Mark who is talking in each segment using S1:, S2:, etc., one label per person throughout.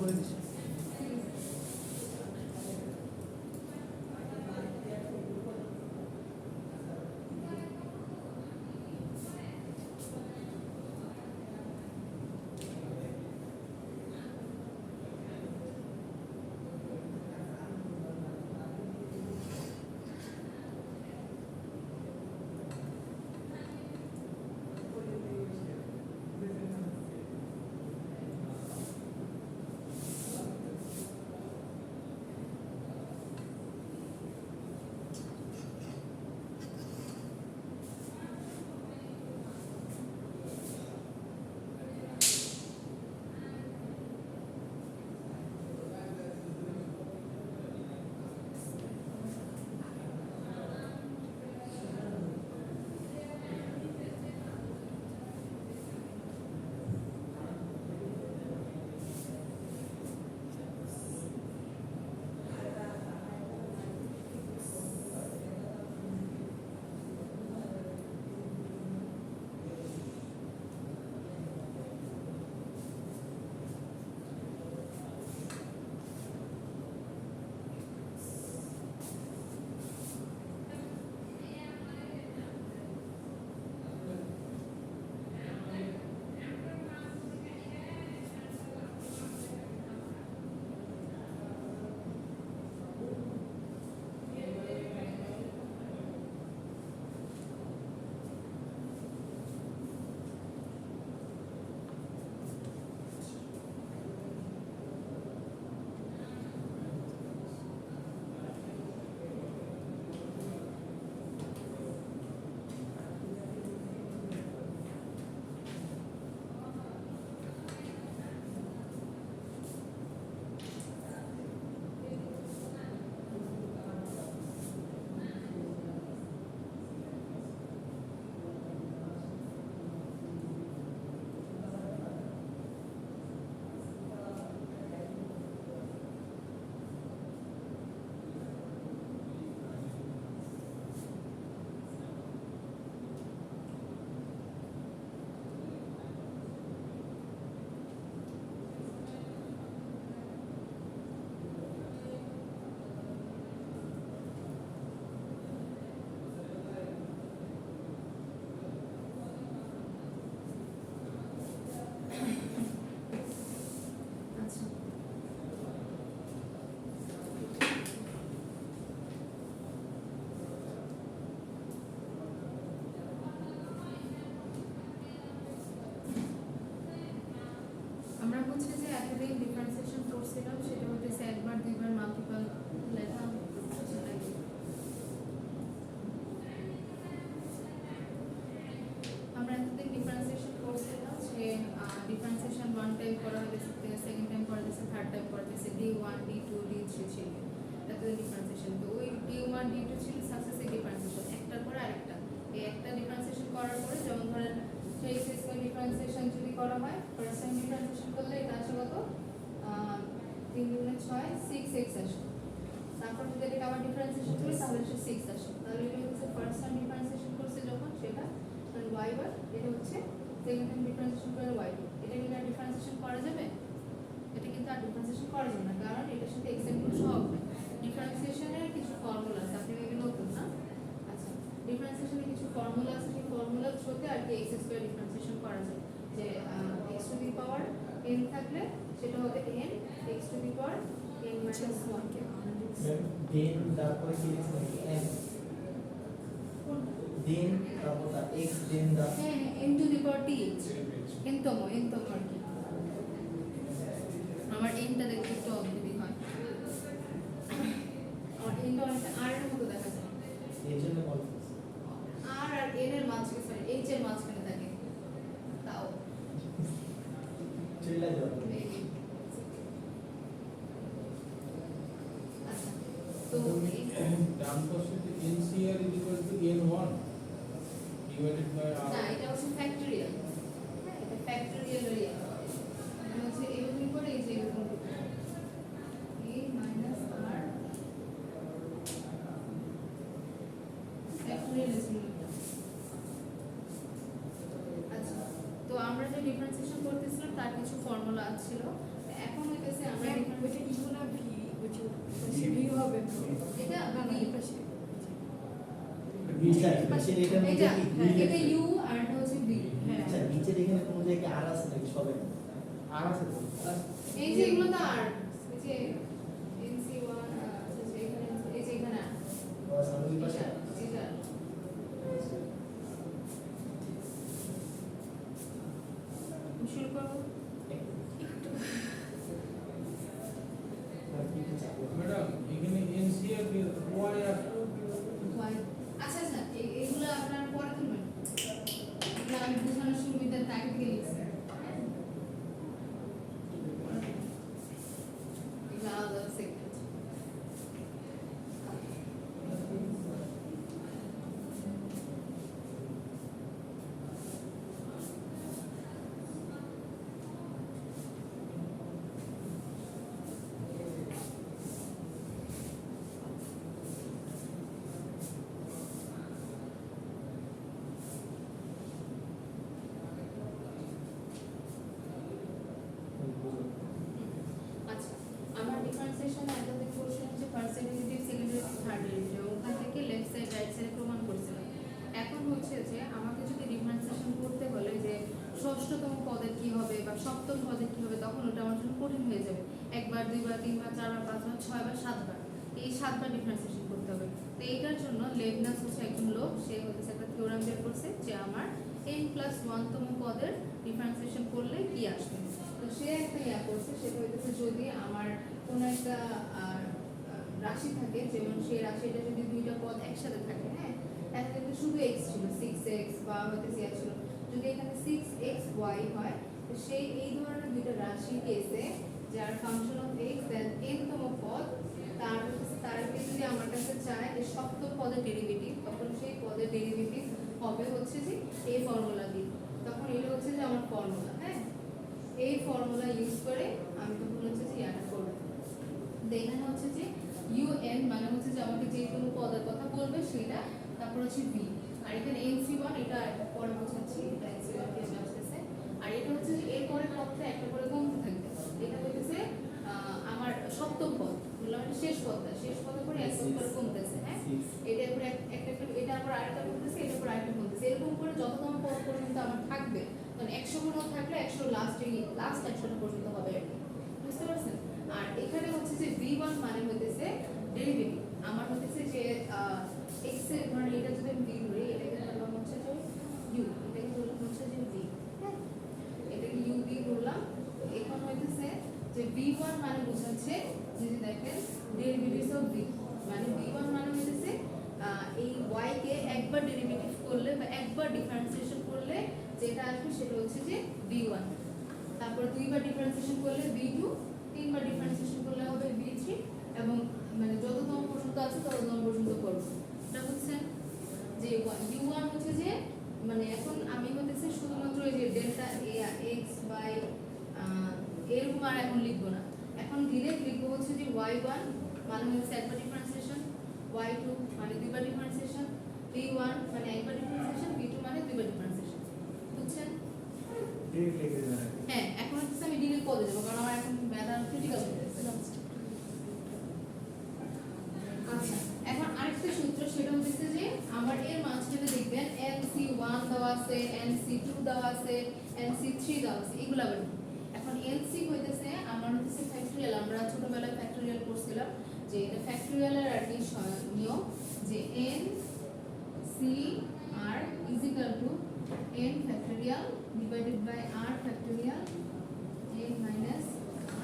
S1: করে দিচ্ছি।
S2: আমরা হচ্ছে যে এতদিন ডিফারেন্সিয়েশন করছিলাম সেটা হচ্ছে একবার দুইবার মাল্টিপল লেখা আমরা এতদিন ডিফারেন্সিয়েশন করছিলাম যে ডিফারেন্সিয়েশন ওয়ান টাইম করা হয়েছে, সেকেন্ড টাইম করা হয়েছে, থার্ড টাইম করা হয়েছে, D1 D2 D3 ছিল এতদিন ডিফারেন্সিয়েশন। তো ওই D1 D2 ছিল সাকসেসিভ ডিফারেন্সিয়েশন, একটার পর আরেকটা। এই একটা ডিফারেন্সিয়েশন করার পরে যেমন ধরেন সেই সিস্টেম ডিফারেন্সিয়েশন যদি করা হয়, ফার্স্ট টাইম ডিফারেন্সিয়েশন করলে এটা আসে কত 3 গুণে 6 6x আসে। তারপর যদি এটা আবার ডিফারেন্সিয়েশন করি তাহলে সে 6 আসে। তাহলে এটা হচ্ছে ফার্স্ট টাইম ডিফারেন্সিয়েশন করছে যখন সেটা y বার, এটা হচ্ছে সেকেন্ড টাইম ডিফারেন্সিয়েশন করে y। এটা কিন্তু আর ডিফারেন্সিয়েশন করা যাবে? এটা কিন্তু আর ডিফারেন্সিয়েশন করা যাবে না, কারণ এটার সাথে x এর কোনো সহগ নেই। ডিফারেন্সিয়েশনের কিছু ফর্মুলা আছে, আপনি এগুলো নতুন না? আচ্ছা, ডিফারেন্সিয়েশনের কিছু ফর্মুলা আছে, সেই ফর্মুলার থ্রুতে আর কি x স্কয়ার ডিফারেন্সিয়েশন করা যায়। যে x to the power n থাকলে সেটা হবে n x to the power n minus 1 কে
S1: দেন তারপরে কি লিখবেন n দেন তারপর x দেন দা
S2: হ্যাঁ n to the power th n তম আর কি। আমার n টা দেখতে একটু অদ্ভুত হয়, আমার n টা অনেকটা r এর মতো দেখা যায়।
S1: এর জন্য বল
S2: r আর n এর মাঝখানে, সরি h এর মাঝখানে থাকে, তাও
S1: চলে যাবে।
S2: আচ্ছা তো
S3: ডান পাশে NCR n1 divided by r
S2: না, এটা হচ্ছে ফ্যাক্টরিয়াল। হ্যাঁ, এটা ফ্যাক্টরিয়াল এরিয়া মানে হচ্ছে এরকম করে, এই যে এরকম a minus r factorial area. আচ্ছা, তো আমরা যে ডিফারেন্সিয়েশন করতেছিলাম তার কিছু ফর্মুলা ছিল। এখন হইতেছে আমরা
S4: ম্যাম
S2: different-
S4: ওইটা ইউ না ভি ওইটা পাশে ভি হবে তো
S2: এটা
S4: না না
S2: V।
S4: এই পাশে
S1: নিচে নিচের এটার মধ্যে
S2: এটা
S1: কি
S4: হ্যাঁ,
S2: এটা ইউ আর এটা হচ্ছে বি।
S4: হ্যাঁ
S1: আচ্ছা নিচের এখানে কোনো জায়গায় আর আছে নাকি সবে
S3: আর আছে তো
S2: এই যে এগুলো তো আর এই যে NC1 আচ্ছা যে এখানে এই যে এখানে আর।
S1: বাস আমি ওই পাশে
S2: এটা শুরু করব।
S1: আর কি কি চাপো
S3: ম্যাডাম এখানে এনসিআর ওয়াই আছে
S2: Why? আচ্ছা আচ্ছা এগুলো আপনার পরে তুলবেন। এগুলো আমি বোঝানোর সুবিধার তাকে থেকে লিখছি। এগুলো আলাদা সেগমেন্ট। আচ্ছা আমার ডিফারেন্সিয়েশন একদম করছিলাম যে first derivative second derivative third derivative ওখান থেকে লেফট সাইড রাইট সাইডে প্রমাণ করছিলাম। এখন হচ্ছে যে আমাকে যদি ডিফারেন্সিয়েশন করতে হলে যে ষষ্ঠতম পদের কি হবে বা সপ্তম পদের কি হবে তখন ওটা আমার জন্য কঠিন হয়ে যাবে। একবার দুইবার তিনবার চারবার পাঁচবার ছয়বার সাতবার এই সাতবার ডিফারেন্সিয়েশন করতে হবে। তো এইটার জন্য লেবনাস হচ্ছে একজন লোক, সে হচ্ছে একটা থিওরাম বের করছে যে আমার n+1 তম পদের ডিফারেন্সিয়েশন করলে কি আসবে। তো সে একটা ইয়া করছে, সেটা হইতেছে যদি আমার কোনো একটা রাশি থাকে, যেমন সেই রাশিটা যদি দুইটা পদ একসাথে থাকে, হ্যাঁ এখানে কিন্তু শুধু x ছিল 6x বা হইতেছে ইয়া ছিল, যদি এখানে 6xy হয় তো সেই এই ধরনের দুইটা রাশি কেসে যার function of x then n তম পদ তারকে যদি আমার কাছে চায় যে সপ্তম পদের ডেরিভেটিভ, তখন সেই পদের ডেরিভেটিভ হবে হচ্ছে যে এই ফর্মুলা দিয়ে। তখন এটা হচ্ছে যে আমার ফর্মুলা, হ্যাঁ এই ফর্মুলা ইউজ করে আমি তখন হচ্ছে যে ইয়াটা করব। এখানে হচ্ছে যে un মানে হচ্ছে যে আমাকে যে কোনো পদের কথা বলবে সেটা, তারপর হচ্ছে v, আর এখানে nc1 এটা পরে বোঝাচ্ছি, এটা nc1 কে আসতেছে, আর এটা হচ্ছে যে এর পরে পদটা একটা করে কমতে থাকবে। এটা হইতেছে আমার সপ্তম পদ, বললাম এটা শেষ পদের পরে একটা করে কমতেছে, হ্যাঁ এটা পরে একটা এটা আবার আরেকটা কমতেছে, এটা পরে আরেকটা কমতেছে, এরকম করে যতক্ষণ পদ পর্যন্ত আমার থাকবে, মানে 100 গুণ থাকলে 100 লাস্ট 100 পর্যন্ত হবে আর কি, বুঝতে পারছেন। আর এখানে হচ্ছে যে v1 মানে হইতেছে ডেরিভেটিভ, আমার হইতেছে যে x এর মানে এটা যদি আমি v ধরি, এটাকে ধরলাম হচ্ছে যে u, এটাকে ধরলাম হচ্ছে যে v, হ্যাঁ এটাকে u v ধরলাম। এখন হইতেছে যে v1 মানে বোঝাচ্ছে যে দেখেন ডেরিভেটিভস অফ v, মানে v1 মানে হইতেছে এই y কে একবার ডেরিভেটিভ করলে বা একবার ডিফারেন্সিয়েশন করলে যেটা আসবে সেটা হচ্ছে যে v1, তারপর দুইবার ডিফারেন্সিয়েশন করলে v2, তিনবার ডিফারেন্সিয়েশন করলে হবে v3, এবং মানে যততম পর্যন্ত আছে তততম পর্যন্ত করব। এটা হচ্ছে যে u1 হচ্ছে যে মানে এখন আমি হতেছে শুধুমাত্র এই যে ডেল্টা x বাই এরকম আর এখন লিখবো না, এখন ডিরেক্ট লিখবো হচ্ছে যে y1 মানে হচ্ছে একবার ডিফারেন্সিয়েশন, y2 মানে দুইবার ডিফারেন্সিয়েশন, v1 মানে একবার ডিফারেন্সিয়েশন, v2 মানে দুইবার ডিফারেন্সিয়েশন, বুঝছেন? হ্যাঁ এখন হচ্ছে আমি ডিরেক্ট পদে যাবো, কারণ আমার এখন ম্যাথ ক্রিটিক্যাল হয়ে যাচ্ছে। আচ্ছা এখন আরেকটা সূত্র, সেটা হচ্ছে যে আমার এর মাঝখানে দেখবেন nc1 দেওয়া আছে, nc2 দেওয়া আছে, nc3 দেওয়া আছে, এগুলা আবার কি? এখন nc হইতেছে আমার হচ্ছে ফ্যাক্টরিয়াল, আমরা ছোটবেলায় ফ্যাক্টরিয়াল করছিলাম যে এটা ফ্যাক্টরিয়ালের আর কি নিয়ম যে n c r is equal to n factorial divided by r factorial n minus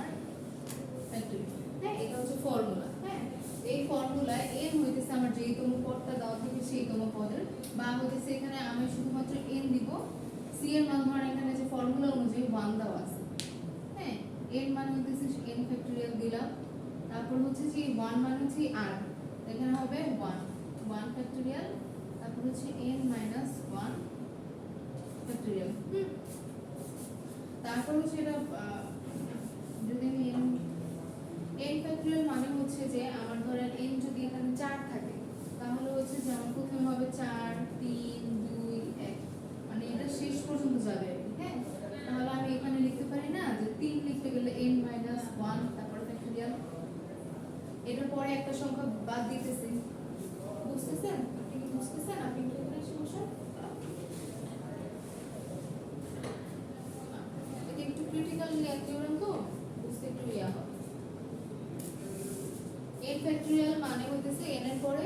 S2: r factorial, হ্যাঁ এটা হচ্ছে ফর্মুলা। হ্যাঁ এই ফর্মুলায় n হইতেছে আমার যেই তম পদটা দেওয়া থাকে সেই তম পদের, বা হইতেছে এখানে আমি শুধুমাত্র n দিব, c এর মান ধরেন এখানে যে ফর্মুলা অনুযায়ী 1 দেওয়া আছে, হ্যাঁ n মানে হইতেছে n ফ্যাক্টরিয়াল দিলাম, তারপর হচ্ছে যে 1 মানে হচ্ছে r, এখানে হবে 1 ফ্যাক্টরিয়াল, তারপর হচ্ছে n minus 1 ফ্যাক্টরিয়াল, তারপর হচ্ছে এটা যদি আমি n ফ্যাক্টরিয়াল মানে হচ্ছে যে আমার ধরেন n যদি এখানে 4 থাকে তাহলে হচ্ছে যে আমার প্রথমে হবে 4 3 2 1, মানে এটা শেষ পর্যন্ত যাবে, হ্যাঁ তাহলে আমি এখানে লিখতে পারি না যে 3 লিখতে গেলে n minus এটার পরে একটা সংখ্যা বাদ দিতেছি, বুঝতেছেন? আপনি কি বুঝতেছেন? আপনি কি এখানে এসে বসেন? এটা একটু ক্রিটিক্যাল থিওরেম তো, বুঝতে একটু ইয়া হবে। n ফ্যাক্টরিয়াল মানে হইতেছে n এর পরে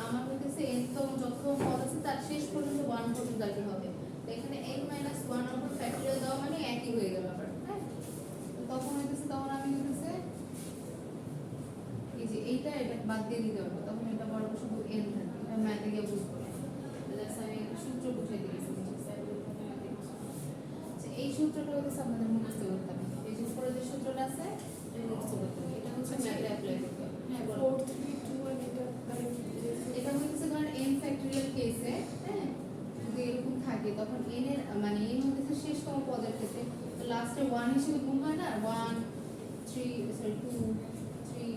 S2: আমার হইতেছে n তো যত পদ আছে তার শেষ পর্যন্ত 1 পর্যন্ত আর কি হবে। তো এখানে n - 1 এর উপর ফ্যাক্টরিয়াল দেওয়া মানে একই হয়ে গেল আবার, হ্যাঁ? তো তখন হইতেছে, তখন আমি হইতেছে এই যে এইটা এটা বাদ দিয়ে দিতে পারবো, তখন এটা বড় শুধু n থাকবে। এটা ম্যাথে গিয়ে বুঝবো না, জাস্ট আমি সূত্র বুঝিয়ে দিয়েছি। এই সূত্রটা হইতেছে আপনাদের মুখস্থ করতে হবে। এই যে উপরে যে সূত্রটা আছে এটা মুখস্থ করতে হবে, এটা হচ্ছে ম্যাথে অ্যাপ্লাই করতে হবে। হ্যাঁ, বলো।
S4: 4 3 2 1
S2: এটা হচ্ছে ধরেন n ফ্যাক্টরিয়াল কেসে, হ্যাঁ, যদি এরকম থাকে তখন n এর মানে n হচ্ছে শেষতম পদের ক্ষেত্রে লাস্টে 1 হিসেবে গুণ হয় না, 1 3 সরি 2 3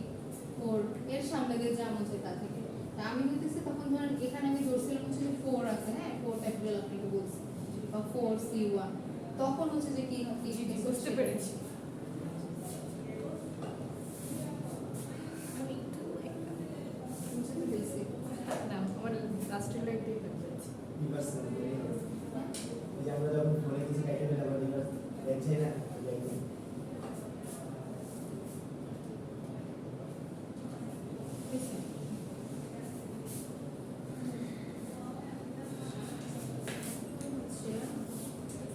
S2: 4 এর সামনে দিয়ে যা মনে তা থেকে। তা আমি হইতেছে তখন ধরেন এখানে আমি ধরছিলাম হচ্ছে 4 আছে, হ্যাঁ, 4 ফ্যাক্টরিয়াল আপনাকে বলছি, বা 4c1, তখন হচ্ছে যে কি
S4: বুঝতে পেরেছি। আমি একটু
S2: বুঝতে পেরেছি।
S4: না আমার লাস্টের লাইনটাই পেয়েছি।
S1: রিভার্স করে এই যে আমরা যখন ফোনে কিছু কাটে ফেলে আবার রিভার্স দেখছে না দেখুন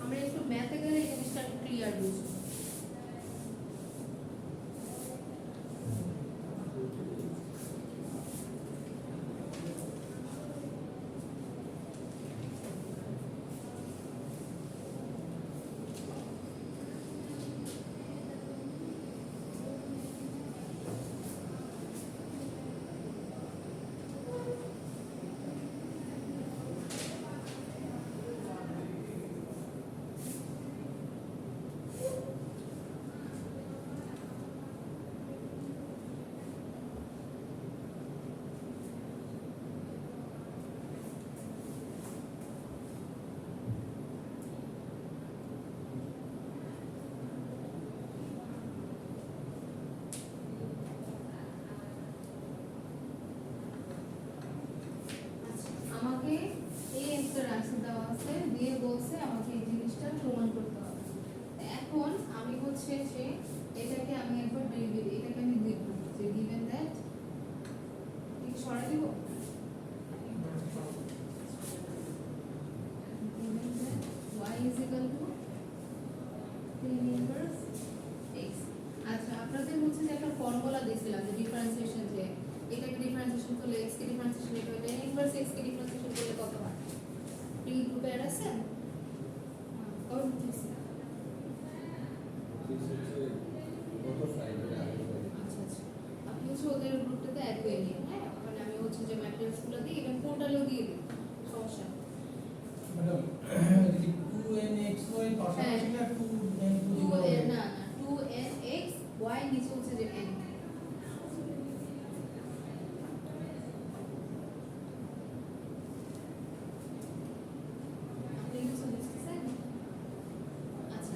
S2: আমরা একটু ম্যাথে গেলে এই জিনিসটা ক্লিয়ার বুঝবো। আমাকে এই একটা রাশি দেওয়া আছে, দিয়ে বলছে আমাকে এই জিনিসটা প্রমাণ করতে হবে। এখন আমি হচ্ছে যে এটাকে আমি একবার এটাকে আমি লিখব যে given that ঠিক সরা দিব, given that y is equal to tan inverse x। আচ্ছা, আপনাদের হচ্ছে যে একটা ফর্মুলা দিয়েছিলাম যে ডিফারেন্সিয়েশন, যে এটাকে ডিফারেন্সিয়েশন করলে x কে ডিফারেন্সিয়েশন করলে tan ইনভার্স x কে ডিফারেন্সিয়েশন করলে কত হয়? এই গ্রুপে এর আছেন? কত দিছি? আচ্ছা আচ্ছা, আপনি হচ্ছে ওদের গ্রুপটাতে অ্যাড করে নিন, হ্যাঁ, ওখানে আমি হচ্ছে যে ম্যাটেরিয়ালসগুলো দিই এবং পোর্টালেও দিয়ে দিই, সমস্যা নেই।
S3: ম্যাডাম এদিকে 2nxy পাশাপাশি না 2n
S2: 2 এর না 2nx y নিচে হচ্ছে যে n। আপনি কিছু বুঝতেছেন? আচ্ছা,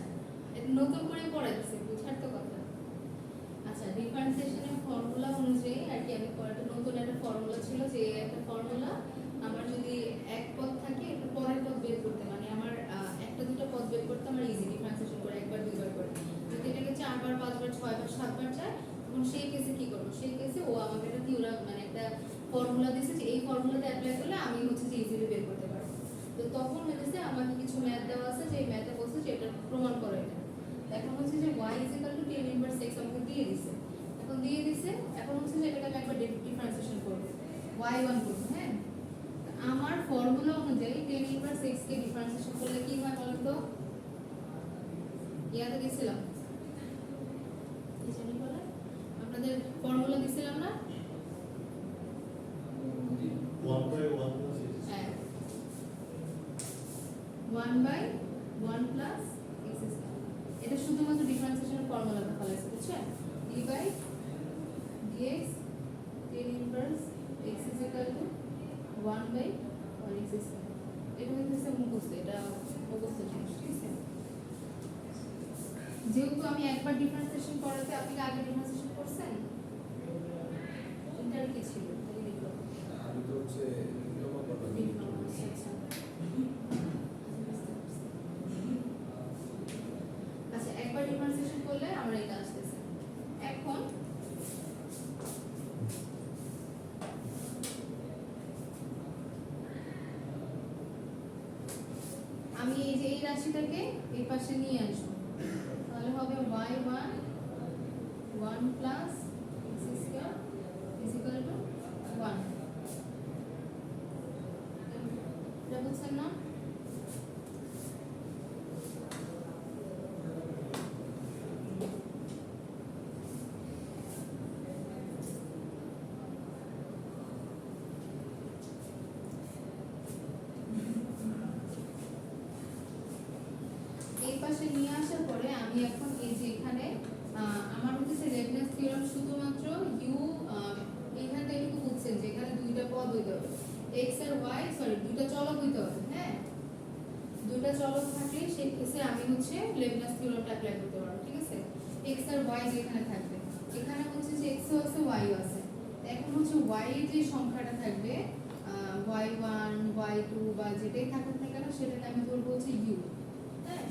S2: এটা নতুন করে পড়া দিচ্ছে, বুঝার তো কথা। আচ্ছা, ডিফারেন্সিয়েশনের ফর্মুলা অনুযায়ী আর কি আমি একটা নতুন একটা ফর্মুলা ছিল, যে একটা ফর্মুলা আমার যদি এক পদ থাকে একটা পরের পদ বের করতে, মানে আমার একটা দুটো পদ বের করতে আমার ইজি, ডিফারেন্সিয়েশন করে একবার দুইবার করে। যদি এটাকে 4 বার 5 বার 6 বার 7 বার চায়, তখন সেই কেসে কি করব? সেই কেসে ও আমাকে একটা থিওরাম মানে একটা ফর্মুলা দিয়েছে যে এই ফর্মুলাতে অ্যাপ্লাই করলে আমি হচ্ছে যে ইজিলি বের করতে পারবো। তো তখন হয়েছে আমাকে কিছু ম্যাথ দেওয়া আছে, যে ম্যাথে বলছে যে এটা প্রমাণ করো এটা। এখন হচ্ছে যে y is equal to tan inverse x আমাকে দিয়ে দিছে, এখন দিয়ে দিছে, এখন হচ্ছে যে এটাকে আমি একবার ডিফারেন্সিয়েশন করব, y1 করব, হ্যাঁ। আমার ফর্মুলা অনুযায়ী tan inverse x কে ডিফারেন্সিয়েশন করলে কি হয় বলেন তো? ইয়াতে দিছিলাম, এই জানি বলে আপনাদের ফর্মুলা দিছিলাম না?
S5: 1/1
S2: হ্যাঁ, 1/1 প্লাস x স্কয়ার। এটা শুধুমাত্র ডিফারেন্সিয়েশনের ফর্মুলাটা ফলাইছে, বুঝছেন? d by dx tan inverse x is equal to 1/1 x square. এটা হচ্ছে মুখস্থ, এটা মুখস্থ জিনিস, ঠিক আছে? যেহেতু আমি একবার ডিফারেন্সিয়েশন করাতে, আপনি কি আগে ডিফারেন্সিয়েশন করছেন? দুইটার কি ছিল তাহলে লিখো
S6: আমি তো হচ্ছে নিয়মা করলাম
S2: আচ্ছা একবার ডিফারেন্সিয়েশন করলে আমরা এটা আসতেছে এখন আমি এই যে এই রাশিটাকে এই পাশে নিয়ে আসবো তাহলে হবে y1 1 plus x square is equal to 1 এটা বুঝছেন না এই পাশে নিয়ে আসার পরে আমি এখন এই যে এখানে আমার হচ্ছে লেবনিজ থিওরেম শুধুমাত্র u এইখানে এটুকু বুঝছেন যে এখানে দুইটা পদ হইতে হবে x আর y সরি দুইটা চলক হইতে হবে হ্যাঁ দুইটা চলক থাকলে সেই কেসে আমি হচ্ছে লেবনিজ থিওরেমটা অ্যাপ্লাই করতে পারবো ঠিক আছে x আর y যেখানে থাকবে এখানে হচ্ছে যে x ও আছে y ও আছে এখন হচ্ছে y এর যে সংখ্যাটা থাকবে y1 y2 বা যেটাই থাকুক না কেন সেটাকে আমি ধরবো হচ্ছে u হ্যাঁ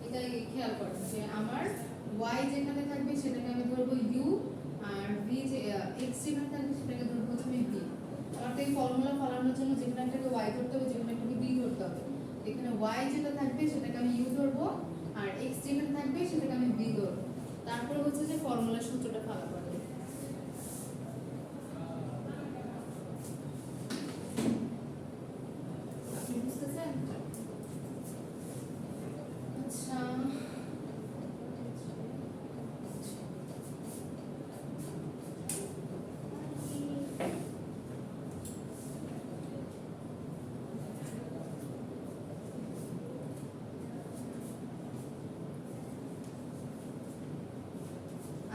S2: এটা খেয়াল করো যে আমার y যেখানে থাকবে সেটাকে আমি ধরবো u আর v যে x যেখানে থাকবে সেটাকে ধরবো হচ্ছে আমি v অর্থাৎ এই ফর্মুলা ফলানোর জন্য যেখানে একটাকে y ধরতে হবে যেখানে একটাকে v ধরতে হবে এখানে y যেটা থাকবে সেটাকে আমি u ধরবো আর x যেখানে থাকবে সেটাকে আমি v ধরবো তারপরে হচ্ছে যে ফর্মুলার সূত্রটা ফলাবো আপনি বুঝতেছেন আচ্ছা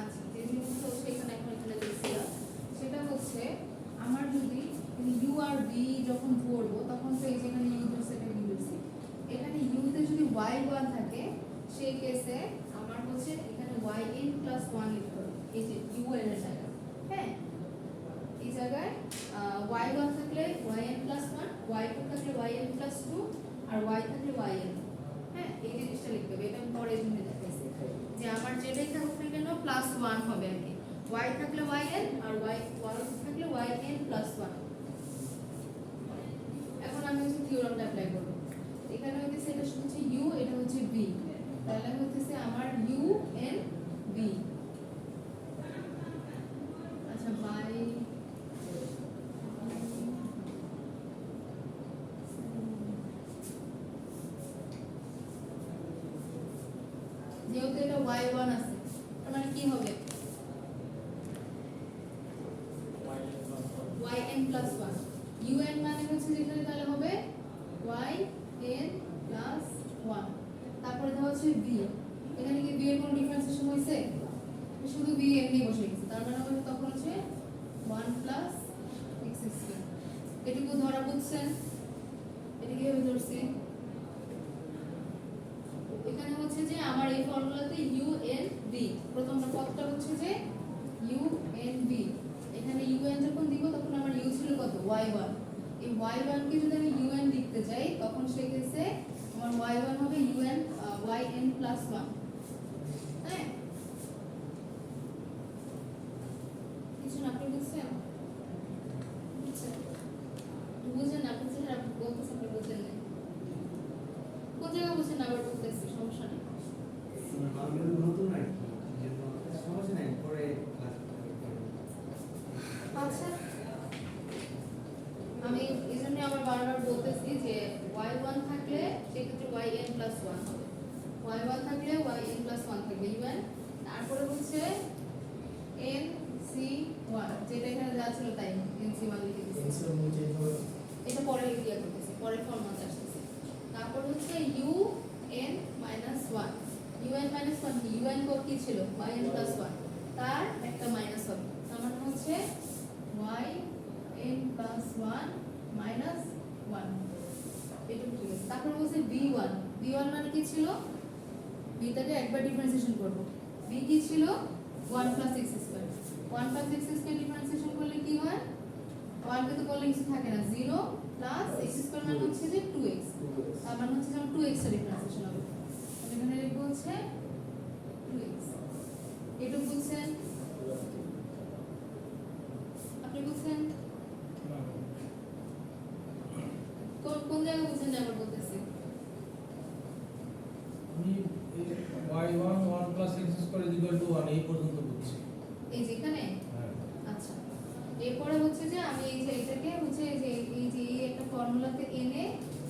S2: আচ্ছা যে জিনিসটা হচ্ছে এখানে এখন এখানে লিখছিলাম সেটা হচ্ছে আমার যদি u আর v যখন ধরবো তখন তো এই যে এখানে u ধরছে এটা v ধরছে এখানে u তে যদি y1 থাকে সেই কেসে আমার হচ্ছে এখানে yn প্লাস 1 লিখতে হবে এই যে un এর জায়গায় হ্যাঁ এই জায়গায় y1 থাকলে yn প্লাস 1 y2 থাকলে yn প্লাস 2 আর y থাকলে yn হ্যাঁ এই জিনিসটা লিখতে হবে এটা আমি পরে জন্য দেখাইছি যে আমার যেটাই থাকুক না কেন প্লাস 1 হবে আর কি y থাকলে yn আর y থাকলে yn প্লাস 1 এখন আমি হচ্ছে থিওরামটা অ্যাপ্লাই করব এখানে হচ্ছে এটা হচ্ছে u এটা হচ্ছে v তাহলে হচ্ছে আমার u n v আচ্ছা বাই যেহেতু এটা y1 আছে তার মানে কি হবে yn প্লাস 1 un মানে হচ্ছে যেখানে তাহলে হবে yn প্লাস 1 তারপরে দেওয়া হচ্ছে v এখানে কি v এর কোনো ডিফারেন্সিয়েশন হইছে শুধু v এমনি বসে গেছে তার মানে হবে তখন হচ্ছে 1 প্লাস x স্কয়ার এটুকু ধরা বুঝছেন এটা কিভাবে ধরছি এখানে হচ্ছে যে আমার এই ফর্মুলাতে u n v প্রথমটা পদটা হচ্ছে যে u n v এখানে u n যখন দিব তখন আমার u ছিল কত y1 এই y1 কে যদি আমি u n লিখতে যাই তখন সেই ক্ষেত্রে আমার y1 হবে u n yn প্লাস 1 হ্যাঁ কিছু না আপনি বুঝছেন বুঝছেন না বুঝছেন আপনি বলতেছেন আপনি বুঝছেন না কোন জায়গায় বুঝছেন আবার বলতেছি সমস্যা নেই
S1: আমি নতুন আর কি সমস্যা নাই পরে ক্লাস
S2: আচ্ছা আমি এই জন্য আবার বারবার বলতেছি যে y1 থাকলে সেক্ষেত্রে yn প্লাস 1 হবে y1 থাকলে yn প্লাস 1 থাকবে un তারপরে হচ্ছে nc1 যেটা এখানে যা ছিল তাই nc1 লিখে দিয়েছি
S1: এক্সের মধ্যে ধরো
S2: এটা পরে লিখে করতেছি পরে ফর্মুলা আসতেছে তারপর হচ্ছে un minus 1 un minus 1 কি un কত কি ছিল yn plus 1 তার একটা মাইনাস হবে তার মানে হচ্ছে yn plus 1 minus 1 এটা ঠিক আছে তারপর হচ্ছে v1 v1 মানে কি ছিল v টাকে একবার ডিফারেন্সিয়েশন করব v কি ছিল 1 plus x square 1 plus x square differentiation করলে কি হয় 1 কে তো করলে কিছু থাকে না 0 প্লাস x স্কয়ার মানে হচ্ছে যে 2x তার মানে হচ্ছে যে 2x এর ডিফারেন্সিয়েশন হবে তাহলে এখানে লিখবো হচ্ছে 2x এটা বুঝছেন আপনি বুঝছেন কোন কোন জায়গায় বুঝছেন না আবার বলতেছি
S3: আমি y1 1 plus x square is equal to 1 এই পর্যন্ত বুঝছি।
S2: এই যে এখানে
S3: হ্যাঁ
S2: আচ্ছা এরপরে হচ্ছে যে আমি এই যে এটাকে হচ্ছে এই যে এই একটা ফর্মুলাতে এনে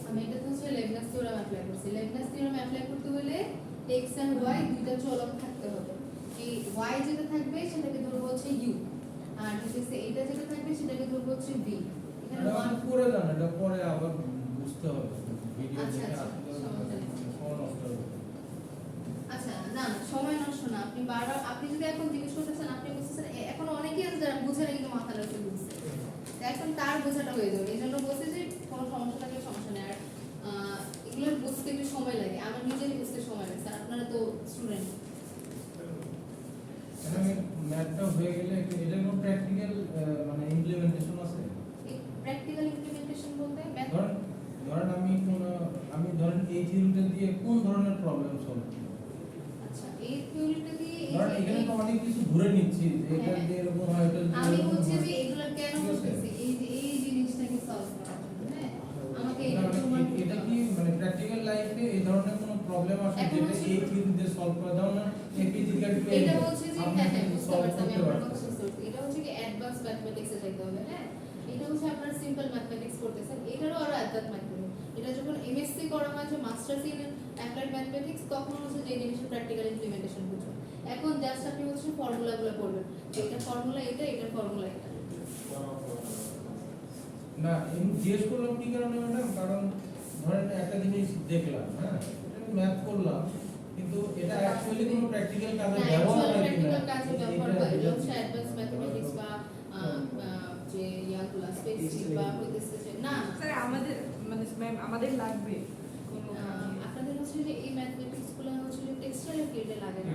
S2: আমি এটা হচ্ছে লেবনাস থিওরেম অ্যাপ্লাই করছি লেবনাস থিওরেম অ্যাপ্লাই করতে হলে x and y দুইটা চলক থাকতে হবে এই y যেটা থাকবে সেটাকে ধরবো হচ্ছে u আর হচ্ছে এটা যেটা থাকবে সেটাকে ধরবো হচ্ছে v এখানে
S3: এটা
S2: 1
S3: করে জান এটা পরে আবার বুঝতে হবে ভিডিও
S2: আচ্ছা,
S3: দেখে
S2: আচ্ছা,
S3: আসলে
S2: সমস্যা নেই।
S3: সময় নষ্ট হবে।
S2: আচ্ছা না না, সময় নষ্ট না আপনি বারবার আপনি যদি এখন জিজ্ঞেস করতেছেন আপনি বুঝতেছেন এখন অনেকেই আছে যারা বুঝে না কিন্তু মাথা রাখতে বুঝছে তো এখন তার বোঝাটা হয়ে যাবে এই জন্য বলছি যে কোনো সমস্যা থাকলে সমস্যা নেই আর এগুলো বুঝতে একটু সময় লাগে আমার নিজেরই বুঝতে সময় লাগে স্যার আপনারা তো স্টুডেন্ট
S3: এখানে ম্যাথটা হয়ে গেলে এটার কোনো প্র্যাকটিক্যাল মানে ইমপ্লিমেন্টেশন আছে
S2: প্র্যাকটিক্যাল ইমপ্লিমেন্টেশন বলতে ম্যাথ
S3: ধরেন আমি ধরেন এই থিওরিটা দিয়ে কোন ধরনের প্রবলেম সলভ করব
S2: আচ্ছা এই থিওরিটা দিয়ে এই
S3: ধরেন
S2: যে
S3: এখানে তো অনেক কিছু ধরে নিচ্ছি যে এটা
S2: হ্যাঁ।
S3: দিয়ে এরকম হয় এটা দিয়ে
S2: আমি
S3: এরকম
S2: হচ্ছে
S3: হয়।
S2: যে এগুলো কেন
S3: ঠিক আছে?
S2: বলতেছি এই যে এই জিনিসটাকে সলভ করার জন্য হ্যাঁ আমাকে
S3: না,
S2: এটা
S3: মানে এটা কি মানে প্র্যাকটিক্যাল লাইফে এই ধরনের কোনো প্রবলেম আসে
S2: এখন
S3: যেটা
S2: হচ্ছে-
S3: এই থিওরি দিয়ে সলভ করা দাও না এই ফিজিক্যাল
S2: এটা হচ্ছে যে হ্যাঁ হ্যাঁ বুঝতে
S3: সলভ
S2: পারছি আমি
S3: করতে
S2: আপনার কথা
S3: পারতেছি
S2: বুঝতে পারছি এটা হচ্ছে কি অ্যাডভান্স ম্যাথমেটিক্সে যাইতে হবে হ্যাঁ এটা হচ্ছে আপনার সিম্পল ম্যাথমেটিক্স করতেছেন এটারও আরো অ্যাডভান্স ম্যাথমেটিক্স এটা যখন এমএসসি করা হয় যে মাস্টার্স ইন অ্যাপ্লাইড ম্যাথমেটিক্স তখন হচ্ছে যে জিনিসের প্র্যাকটিক্যাল ইমপ্লিমেন্টেশন বুঝবেন এখন জাস্ট আপনি হচ্ছে ফর্মুলাগুলো পড়বেন এটা ফর্মুলা এটা ফর্মুলা এটা
S3: না আমি জিজ্ঞেস করলাম কি কারণে ম্যাডাম কারণ ধরেন একটা জিনিস দেখলাম হ্যাঁ ম্যাথ করলাম কিন্তু এটা অ্যাকচুয়ালি কোনো প্র্যাকটিক্যাল কাজে
S2: না
S3: ব্যবহার হয় কিনা
S2: প্র্যাকটিক্যাল কাজে ব্যবহার হয় এটা হচ্ছে অ্যাডভান্স ম্যাথমেটিক্স বা যে ইয়াগুলো স্পেসিফিক বা হইতেছে যে না
S4: স্যার আমাদের মানে ম্যাম আমাদের লাগবে কোনো
S2: আপনাদের হচ্ছে যে এই ম্যাথমেটিক্স গুলো হচ্ছে যে টেক্সটাইল ফিল্ডে লাগে না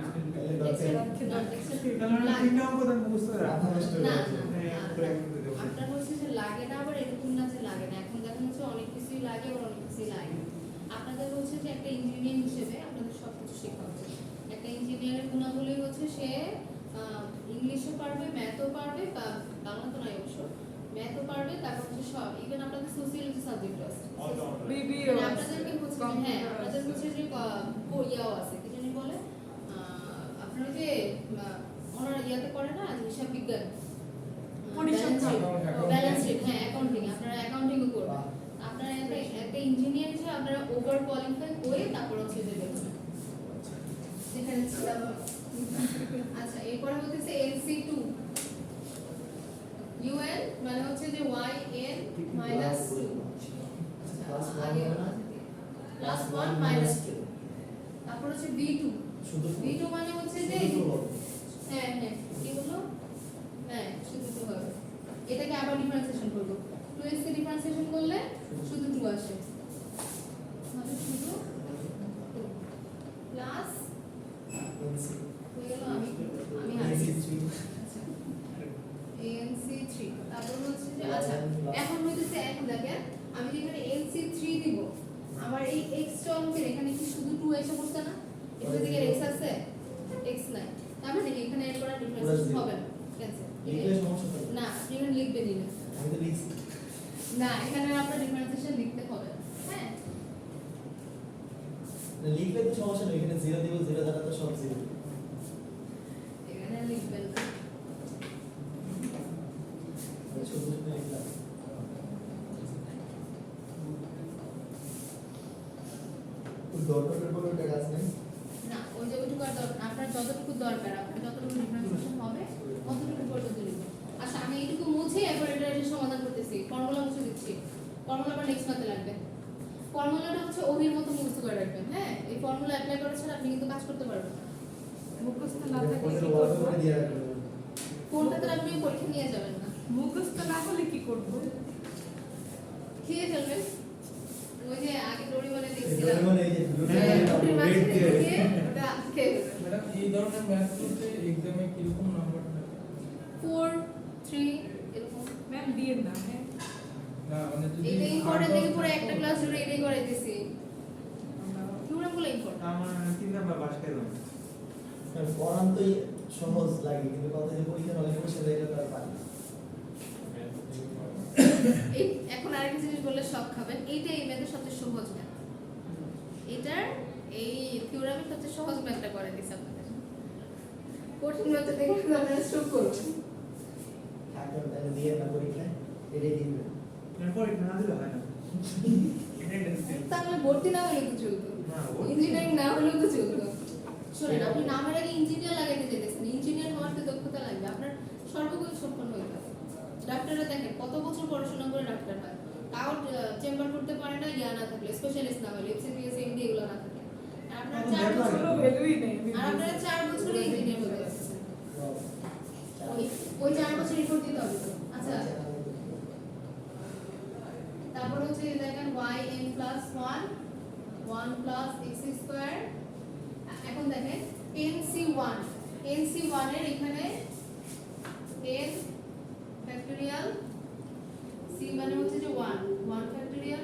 S2: আপনার হচ্ছে যে লাগে না আবার এরকম না যে লাগে না এখন দেখা যাচ্ছে অনেক কিছুই লাগে আর অনেক কিছুই লাগে না আপনাদের হচ্ছে যে একটা ইঞ্জিনিয়ার হিসেবে আপনাদের সব কিছু শেখা উচিত একটা ইঞ্জিনিয়ারের গুণাবলী হচ্ছে সে ইংলিশও পারবে ম্যাথও পারবে বা বাংলা তো নয় অবশ্য ম্যাথও পারবে তারপর হচ্ছে সব ইভেন আপনাদের সোশিয়োলজি সাবজেক্ট আছে
S4: বিবিও
S2: মানে আপনাদেরকে হচ্ছে যে হ্যাঁ আপনাদের হচ্ছে যে ইয়াও আছে কি জানি বলে আপনারা যে ওনারা ইয়াতে করে না যে হিসাব বিজ্ঞান ব্যালেন্স শিট হ্যাঁ অ্যাকাউন্টিং আপনারা অ্যাকাউন্টিংও করবেন আপনারা একটা ইঞ্জিনিয়ার হিসেবে আপনারা ওভার কোয়ালিফাই হয়ে তারপর হচ্ছে যে দেখবেন যেখানে ছিলাম আচ্ছা এরপরে হচ্ছে NC2 UN মানে হচ্ছে যে YN minus 2 প্লাস 1 minus 2 তারপর হচ্ছে B2 B2 মানে হচ্ছে যে হ্যাঁ হ্যাঁ কি হলো হ্যাঁ শুধু 2 হবে এটাকে আবার ডিফারেন্সিয়েশন করব 2x কে ডিফারেন্সিয়েশন করলে শুধু 2 আসে মানে শুধু 2 প্লাস হয়ে গেল আমি হারিয়েছি ANC3 তারপর হচ্ছে যে আচ্ছা এখন হইতেছে এখন দেখেন আমি যেখানে NC3 দিব আমার এই x অঙ্কের এখানে কি শুধু 2 এসে পড়ছে না এখানে দিকে x আছে x নাই তার মানে কি এখানে এর করা ডিফারেন্সিয়েশন হবে না ক্যান্সেল না আপনি এখানে লিখবেনই না না এখানে আপনার ডিফারেন্সিয়েশন লিখতে হবে না হ্যাঁ
S1: লিখলে তো সমস্যা নেই এখানে 0 দিব 0 দ্বারা তো সব 0
S2: এখানে লিখবেন না
S1: শুধু শুধু লিখলাম দরকারের কোনো একটা কাজ নেই
S2: না ওই যে ওইটুকু আর দরকার আপনার যতটুকু দরকার আপনার যতটুকু ডিফারেন্সিয়েশন হবে ততটুকু পর্যন্ত লিখবেন আচ্ছা আমি এইটুকু মুছে এরপর এটা সমাধান করতেছি ফর্মুলা মুছে দিচ্ছি ফর্মুলা আবার নেক্সট মাসে লাগবে ফর্মুলাটা হচ্ছে ওহির মতো মুখস্থ করে রাখবেন হ্যাঁ এই ফর্মুলা অ্যাপ্লাই করা ছাড়া আপনি কিন্তু কাজ করতে পারবেন না
S4: মুখস্থ না থাকলে
S1: কোনটা
S4: কি
S1: ওয়ার্ড
S4: করব
S1: করে দিয়ে রাখবেন
S2: কোনটাতে আপনি পরীক্ষা নিয়ে যাবেন না
S4: মুখস্থ না হলে কি করব
S2: খেয়ে ফেলবেন ওই যে আগে দড়ি বলে দেখছিলাম
S1: মানে এই যে
S2: দড়ির মাঝখানে ঢুকিয়ে ওটা খেয়ে ফেলবেন
S3: ম্যাডাম এই ধরনের ম্যাথ করতে এক্সামে কিরকম নাম্বার থাকে
S2: 4 3 এরকম
S4: ম্যাম দিয়েন না হ্যাঁ
S3: না মানে যদি
S2: এটা ইম্পর্টেন্ট দেখে পুরো একটা ক্লাস জুড়ে এটাই করাইতেছি থিওরামগুলো ইম্পর্টেন্ট
S7: আমার 3 নাম্বার বাস খেলাম
S1: পড়ান তো সহজ লাগে কিন্তু কথা যে পরীক্ষা হলে বসে যায় এটা তার পারি না।
S2: এই এখন আরেকটা জিনিস বললে সব খাবেন এইটা এই ম্যাথের সবচেয়ে সহজ ম্যাথ এটার এই থিওরামের সবচেয়ে সহজ ম্যাথটা করে দিছি আপনাদের কঠিন ম্যাথটা দেখে আপনারা স্ট্রোক করবেন
S1: ঠাকুর তাহলে দিয়ে না পরীক্ষায় এটাই দিবে
S7: পরীক্ষা না দিলে হয় না
S2: তাহলে ভর্তি না হলে তো চলতো
S7: না, ভর্তি-
S2: ইঞ্জিনিয়ারিং না হলেও তো চলতো শোনেন আপনি নামের আগে ইঞ্জিনিয়ার লাগাইতে যেতেছেন ইঞ্জিনিয়ার হওয়ার তো দক্ষতা লাগবে আপনার সর্বগুণ সম্পন্ন হইতে হবে ডাক্তাররা দেখেন কত বছর পড়াশোনা করে ডাক্তার হয় তাও চেম্বার করতে পারে না ইয়া না থাকলে স্পেশালিস্ট না হলে এফসিপিএস এমডি এগুলো না থাকলে আর আপনারা 4 বছর
S4: কোনো ভ্যালুই নেই
S2: আর আপনারা 4 বছরে ইঞ্জিনিয়ার হতে যাচ্ছেন ওই 4 বছর রিপোর্ট দিতে হবে তো। আচ্ছা তারপর হচ্ছে দেখেন yn plus 1 1 plus x square এখন দেখেন nc1 nc1 এর এখানে n ফ্যাক্টরিয়াল c মানে হচ্ছে যে 1 1 ফ্যাক্টরিয়াল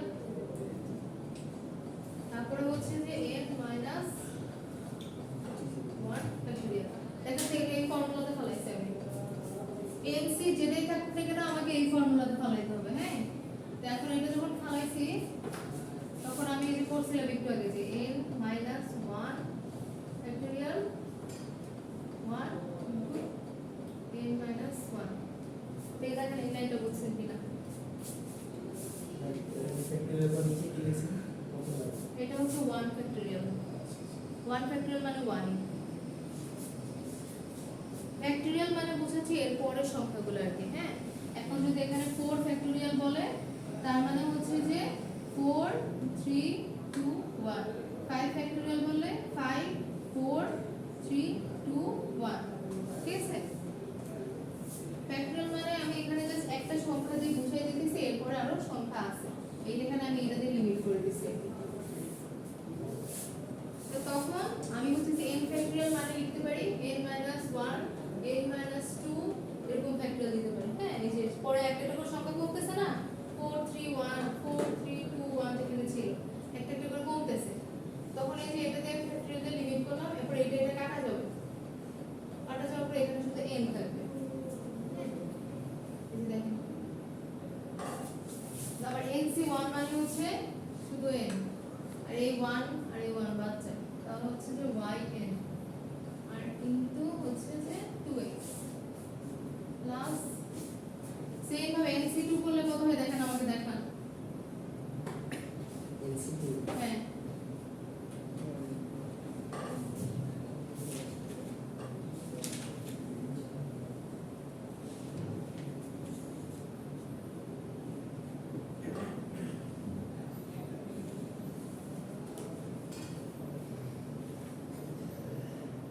S2: তারপরে হচ্ছে যে n minus 1 ফ্যাক্টরিয়াল দেখেন তো এই ফর্মুলাতে ফলাইছি আমি nc যেটাই থাকুক না কেন আমাকে এই ফর্মুলাতে ফলাইতে হবে হ্যাঁ তো এখন এটা যখন ফলাইছি তখন আমি এই যে করছিলাম একটু আগে যে n minus 1 factorial 1 into n minus 1 তো এটা দেখেন এই লাইনটা বুঝছেন কিনা
S1: ফ্যাক্টরিয়াল পর নিচে কি লিখছি কত লাগে
S2: এটা হচ্ছে 1 factorial 1 factorial মানে 1 ফ্যাক্টরিয়াল মানে বুঝাচ্ছি এর পরের সংখ্যাগুলো আর কি হ্যাঁ এখন যদি এখানে 4 ফ্যাক্টরিয়াল বলে তার মানে হচ্ছে যে 4 3 2 1 5 ফ্যাক্টরিয়াল বললে 5 4 3 2 1 ঠিক আছে ফ্যাক্টরিয়াল মানে আমি এখানে জাস্ট একটা সংখ্যা দিয়ে বুঝাই দিতেছি এরপরে আরো সংখ্যা আছে এই এখানে আমি এটা দিয়ে লিমিট করে দিছি তো তখন আমি হচ্ছে যে n ফ্যাক্টরিয়াল মানে লিখতে পারি n 1 n 2 এরকম ফ্যাক্টরিয়াল দিতে পারি হ্যাঁ এই যে পরে একটা করে সংখ্যা কমতেছে না 4 3 1 4 3 2 1 যেখানে ছিল একটা একটা করে কমতেছে তখন এই যে এটা দিয়ে ফ্যাক্টরিয়াল দিয়ে লিমিট করলাম এরপর এটা কাটা যাবে কাটা যাওয়ার পর এখানে শুধু n থাকবে হ্যাঁ এই যে দেখেন আবার nc1 মানে হচ্ছে শুধু n আর এই 1 আর এই 1 বাদ যায় তাহলে হচ্ছে যে yn আর ইনটু হচ্ছে যে 2x প্লাস সেম ভাবে nc2 করলে কত হয় দেখেন আমাকে দেখান
S1: এনসিটি
S2: হ্যাঁ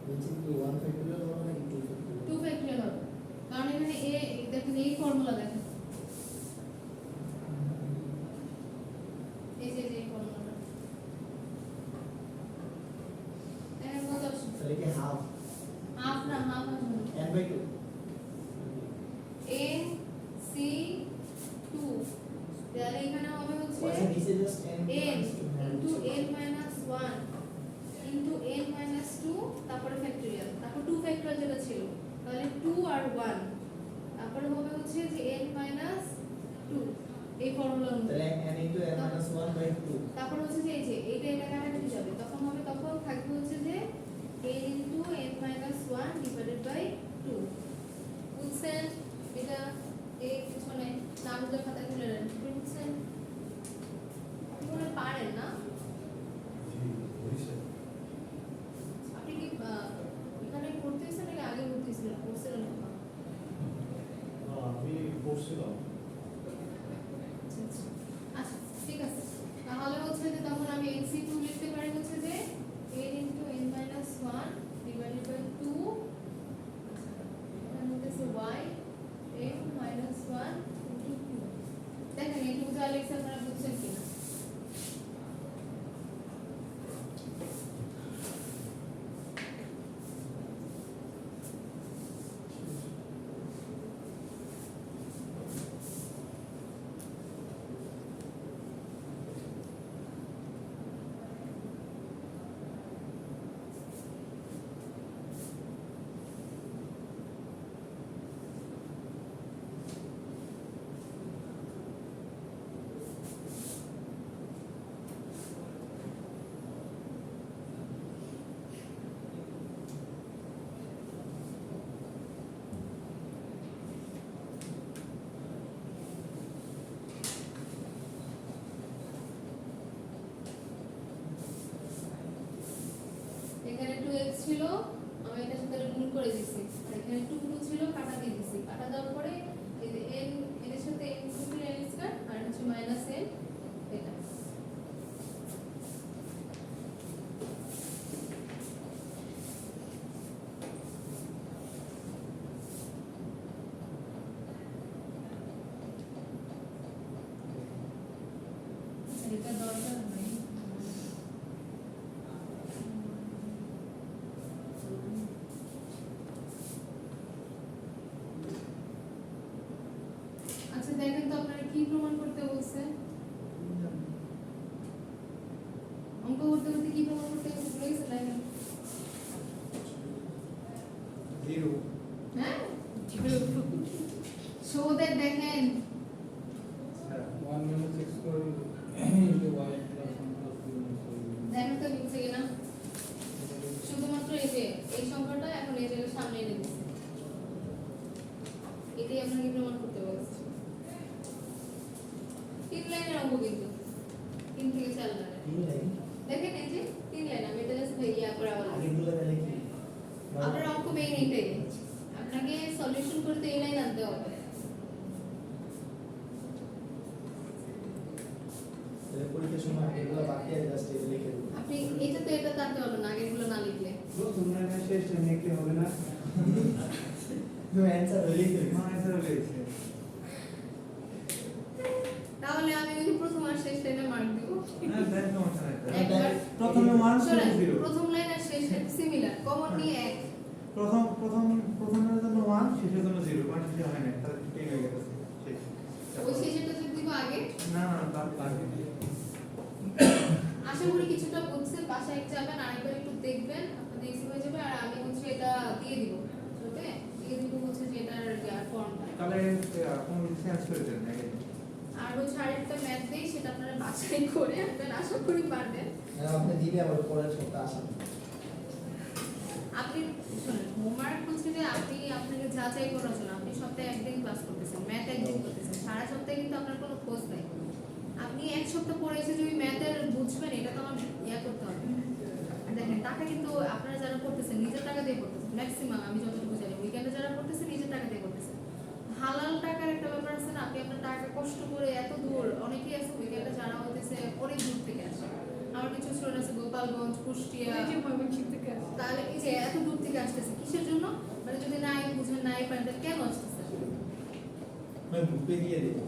S1: এনসিটি 1 ফ্যাক্টরিয়াল হবে নাকি 2 ফ্যাক্টরিয়াল
S2: 2 ফ্যাক্টরিয়াল হবে কারণ এখানে a দেখেন এই ফর্মুলা দেখেন এই যে ফর্মুলাটা দেখেন কত আসছে
S1: তাহলে কি হাফ
S2: হাফ না হাফ আসবে
S1: n বাই 2
S2: n c 2 তাহলে এখানে হবে হচ্ছে
S1: আচ্ছা নিচে just n
S2: n into n minus 1 into n minus 2 তারপরে ফ্যাক্টরিয়াল তারপর 2 ফ্যাক্টরিয়াল যেটা ছিল তাহলে 2 আর 1 তারপরে হবে হচ্ছে যে n minus 2 এই ফর্মুলা অনুযায়ী
S1: তাহলে n into n minus 1 by 2
S2: তারপর হচ্ছে যে এই যে এটা কাটাকাটি যাবে তখন থাকবে হচ্ছে যে n into n minus 1 divided by 2 বুঝছেন এটা এই পিছনে না বুঝলে খাতা খুলে নেন বুঝছেন আপনি পারেন না আপনি কি এখানে পড়তেছেন নাকি আগে পড়তেছিলেন পড়ছিলেন না
S5: আমি পড়ছিলাম
S2: আচ্ছা ঠিক আছে তাহলে ছিল, আমি এটার সাথে গুণ করে দিছি, আর এখানে 2 2 ছিল, কাটা দিয়ে দিছি, কাটা দেওয়ার পরে এই যে n এর সাথে n ছিল n স্কয়ার, আর এটা হচ্ছে মাইনাস n, এটা এটা দরকার নাই। আচ্ছা দেখেন তো আপনারা কি প্রমাণ করতে বলছে, অঙ্ক করতে করতে কি প্রমাণ করতে বলছে দেখেন।
S6: জিরো
S2: হ্যাঁ সৌদের দেখেন
S3: 1 minus x square into y plus 1 plus 2 minus y.
S2: দেখেন তো লিখছে কিনা, শুধুমাত্র এই যে এই সংখ্যাটা এখন এই জায়গায় সামনে এনে দিচ্ছে, এটাই আপনাকে প্রমাণ করতে বলছে। 3 লাইনের অঙ্ক কিন্তু 3 থেকে 4 লাইন,
S1: 3 লাইন
S2: দেখেন এই যে 3 লাইন, আমি এটা জাস্ট ইয়া করে আবার
S1: আগেরগুলো তাহলে কি
S2: আপনার অঙ্ক মেইন এটাই, আপনাকে সলিউশন করতে এই লাইন আনতে হবে।
S1: তাহলে পরীক্ষার সময় এগুলো বাকি আছে জাস্ট এটা লিখে দেবো।
S2: আপনি এটা তো এটা আনতে পারবেন না, আগেরগুলো না লিখলে।
S7: প্রথম লাইনে শেষ লাইনে লিখতে হবে না?
S1: তুমি অ্যানসার লিখে দেবে।
S7: না, এটা হয়েছে।
S2: তাহলে আমি ওই যে প্রথম আর শেষ লাইনে মার্ক দিব।
S7: না, দেখ সমস্যা নাই।
S2: একবার
S7: প্রথমে 1
S2: শোনেন,
S7: জিরো।
S2: প্রথম লাইন আর শেষ লাইন সিমিলার, কমন নিয়ে এক।
S7: প্রথমের জন্য 1, শেষের জন্য 0, কারণ শেষে হয় না, তাহলে 10 হয়ে গেছে। শেষ।
S2: ওই শেষেরটা যোগ দিব আগে।
S7: না না, তার আগে।
S2: আশা করি কিছুটা বুঝছেন, বাসায় যাবেন আরেকবার একটু দেখবেন, আপনাদের ইজি হয়ে যাবে। আর আমি হচ্ছে এটা দিয়ে দিব, ওকে দিয়ে দিব হচ্ছে যে এটার ফর্মটা।
S7: তাহলে কোন চেঞ্জ করে দেন আগে।
S2: আর হচ্ছে আরেকটা ম্যাথ দেই, সেটা আপনারা বাসায় করে আনবেন, আশা করি পারবেন।
S1: আপনি দিলে আবার পরের সপ্তাহে আসেন।
S2: আপনি শুনুন, হোমওয়ার্ক হচ্ছে যে আপনি আপনাকে যাচাই করার জন্য আপনি সপ্তাহে একদিন ক্লাস করতেছেন, ম্যাথ একদিন করতেছেন, সারা সপ্তাহে কিন্তু আপনার কোনো খোঁজ নাই। আপনি এক সপ্তাহ পরে এসে যদি ম্যাথের বুঝবেন, এটা তো আমার ইয়া করতে হবে। আর দেখেন টাকা কিন্তু আপনারা যারা করতেছেন নিজের টাকা দিয়ে করতেছেন, ম্যাক্সিমাম আমি যতটুকু জানি উইকেন্ডে যারা করতেছেন নিজের টাকা দিয়ে করতেছেন। হালাল টাকার একটা ব্যাপার আছে না, আপনি আপনার টাকা কষ্ট করে এত দূর, অনেকেই আছে উইকেন্ডে যারা হইতেছে অনেক দূর থেকে আসে। আমার কিছু স্টুডেন্ট আছে গোপালগঞ্জ, কুষ্টিয়া,
S4: এই যে ময়মনসিংহ থেকে আসে।
S2: তাহলে এই যে এত দূর থেকে আসতেছে কিসের জন্য? মানে যদি নাই বুঝেন নাই পারেন তাহলে কেন আসতেছে?
S1: মানে গ্রুপে দিয়ে দেবো।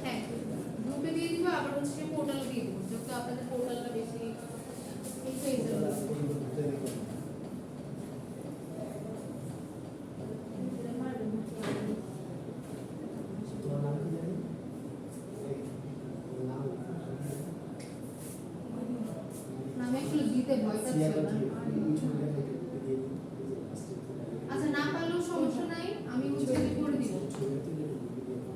S2: হ্যাঁ গ্রুপে দিয়ে দিব, আবার হচ্ছে পোর্টালে দিয়ে দিব, যেহেতু আপনাদের পোর্টালটা বেশি এই হয়ে যাবে।
S1: গ্রুপে দেখো। তোমার নাম কি জানি? নাম
S2: নামে একটু দিতে ভয়
S1: সিয়া
S2: পাচ্ছি
S1: কি?
S2: না।
S1: এই ছবিটা থেকে গ্রুপে দিয়ে দিই।
S2: আচ্ছা না পারলেও সমস্যা নাই, আমি হচ্ছে যে করে দিব।
S1: ছবি তুলে গ্রুপে দিয়ে দিই।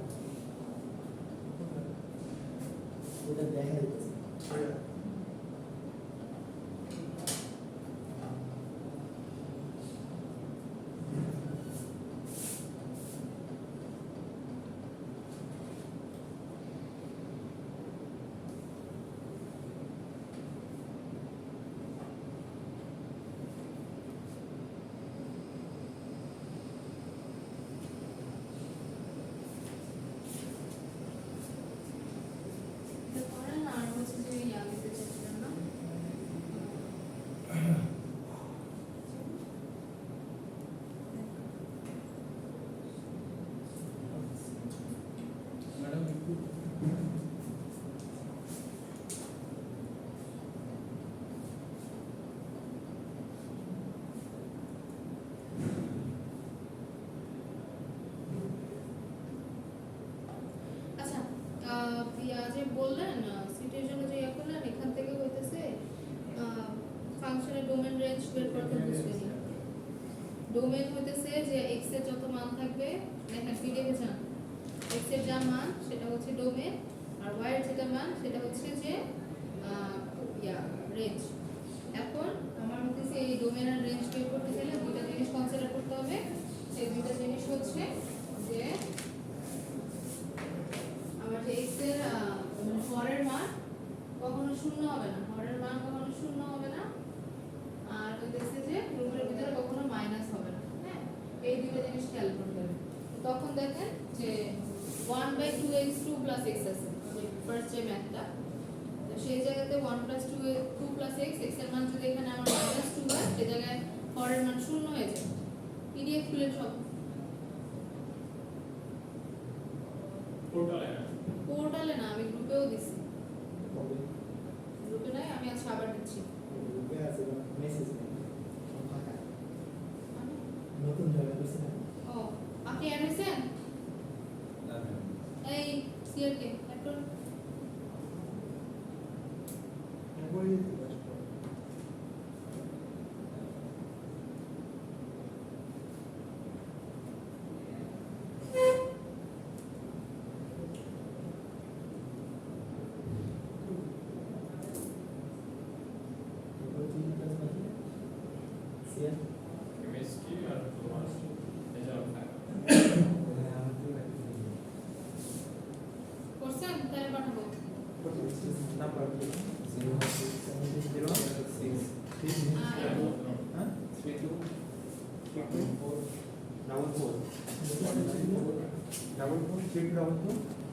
S1: ওটা দেখা যাচ্ছে।
S2: এটা করেন, আর হচ্ছে যে ইয়া দিতে চাচ্ছিলাম না।
S3: ম্যাডাম একটু
S2: আচ্ছা ইয়া যে বললেন সিটের জন্য যে ইয়া করলেন, এখান থেকে হইতেছে ফাংশনের ডোমেন রেঞ্জ বের করতে বুঝবেন। ডোমেন হইতেছে যে x এর যত মান থাকবে, দেখেন পিডিএফে যান, x এর যা মান সেটা হচ্ছে ডোমেন, আর y এর যেটা মান সেটা হচ্ছে যে ইয়া রেঞ্জ। এখন আমার হইতেছে এই ডোমেন আর রেঞ্জ বের করতে গেলে দুইটা জিনিস কনসিডার করতে হবে। সেই দুইটা জিনিস হচ্ছে যে আমার যে x এর মানে হরের মান কখনো শূন্য হবে না, হরের মান কখনো শূন্য হবে না, আর হইতেছে যে রুটের দুইটা জিনিস খেয়াল করতে হবে। তখন দেখেন যে 1/2x2 plus x আছে ফার্স্ট যে ম্যাথটা, তো সেই জায়গাতে 1 plus 2 plus x, x এর মান যদি এখানে আমার -2 হয় সেই জায়গায় হরের মান 0 হয়ে যায়। পিডিএফ খুলে সব পোর্টালে না, আমি গ্রুপেও দিছি। গ্রুপে নাই, আমি আজকে আবার দিচ্ছি।
S1: গ্রুপে আছে মেসেজ নেই ফাঁকা নতুন জয়েন করছি না
S2: ও আপনি অ্যাড হয়েছেন? এই সিআরকে একটু
S7: একবারই দিতে পারো।
S1: তারপর 3 প্লাস বাকি সিএন
S2: করছেন তাহলে পাঠাবো।
S1: নাম্বার 0 0 6 হ্যাঁ
S6: 3 2 3 4 ডাবল 4
S1: ডাবল 4 3 ডাবল 4